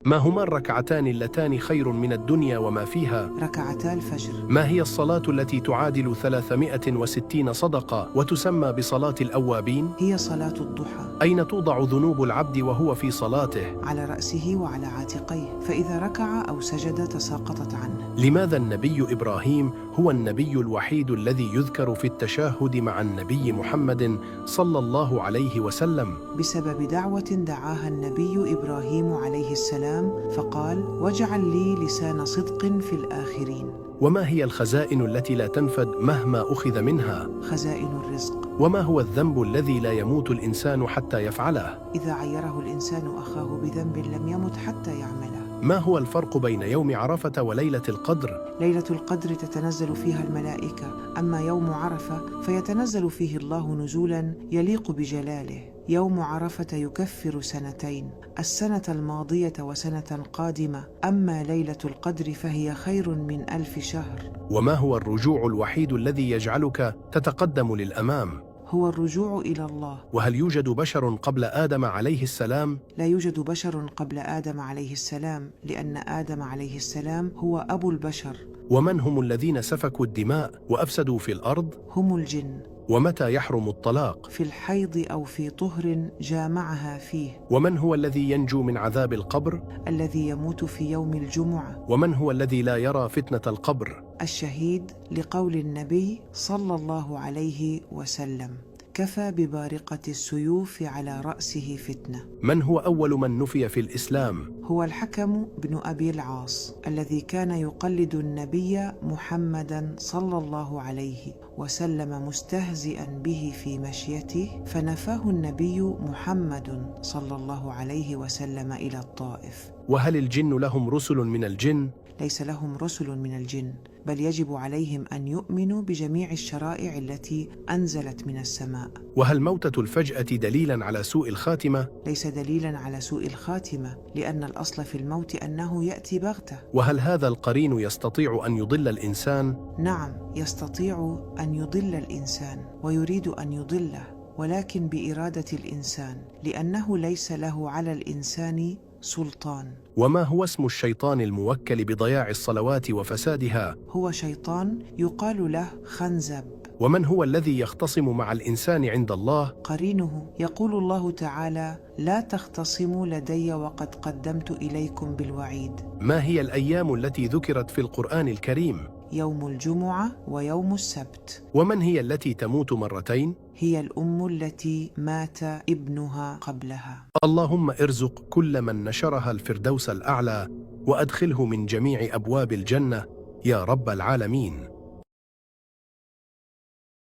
ما هما الركعتان اللتان خير من الدنيا وما فيها؟ ركعتا الفجر. ما هي الصلاة التي تعادل 360 صدقة وتسمى بصلاة الأوابين؟ هي صلاة الضحى. أين توضع ذنوب العبد وهو في صلاته؟ على رأسه وعلى عاتقيه، فإذا ركع أو سجد تساقطت عنه. لماذا النبي إبراهيم هو النبي الوحيد الذي يذكر في التشهد مع النبي محمد صلى الله عليه وسلم؟ بسبب دعوة دعاها النبي إبراهيم عليه السلام، فقال: واجعل لي لسان صدق في الآخرين. وما هي الخزائن التي لا تنفد مهما أخذ منها؟ خزائن الرزق. وما هو الذنب الذي لا يموت الإنسان حتى يفعله؟ إذا عيره الإنسان أخاه بذنب لم يمت حتى يعمله. ما هو الفرق بين يوم عرفة وليلة القدر؟ ليلة القدر تتنزل فيها الملائكة، أما يوم عرفة فيتنزل فيه الله نزولا يليق بجلاله. يوم عرفة يكفر سنتين، السنة الماضية وسنة قادمة، أما ليلة القدر فهي خير من 1000 شهر. وما هو الرجوع الوحيد الذي يجعلك تتقدم للأمام؟ هو الرجوع إلى الله. وهل يوجد بشر قبل آدم عليه السلام؟ لا يوجد بشر قبل آدم عليه السلام، لأن آدم عليه السلام هو أبو البشر. ومن هم الذين سفكوا الدماء وأفسدوا في الأرض؟ هم الجن. ومتى يحرم الطلاق؟ في الحيض أو في طهر جامعها فيه. ومن هو الذي ينجو من عذاب القبر؟ الذي يموت في يوم الجمعة. ومن هو الذي لا يرى فتنة القبر؟ الشهيد، لقول النبي صلى الله عليه وسلم: كفى ببارقة السيوف على رأسه فتنة. من هو أول من نفي في الإسلام؟ هو الحكم بن أبي العاص، الذي كان يقلد النبي محمدا صلى الله عليه وسلم مستهزئا به في مشيته، فنفاه النبي محمد صلى الله عليه وسلم إلى الطائف. وهل الجن لهم رسل من الجن؟ ليس لهم رسل من الجن، بل يجب عليهم أن يؤمنوا بجميع الشرائع التي أنزلت من السماء. وهل موتة الفجأة دليلا على سوء الخاتمة؟ ليس دليلا على سوء الخاتمة، لأن الأصل في الموت أنه يأتي بغتة. وهل هذا القرين يستطيع أن يضل الإنسان؟ نعم، يستطيع أن يضل الإنسان ويريد أن يضله، ولكن بإرادة الإنسان، لأنه ليس له على الإنسان سلطان. وما هو اسم الشيطان الموكل بضياع الصلوات وفسادها؟ هو شيطان يقال له خنزب. ومن هو الذي يختصم مع الإنسان عند الله؟ قرينه. يقول الله تعالى: لا تختصموا لدي وقد قدمت إليكم بالوعيد. ما هي الأيام التي ذكرت في القرآن الكريم؟ يوم الجمعة ويوم السبت. ومن هي التي تموت مرتين؟ هي الأم التي مات ابنها قبلها. اللهم ارزق كل من نشرها الفردوس الأعلى، وأدخله من جميع أبواب الجنة يا رب العالمين.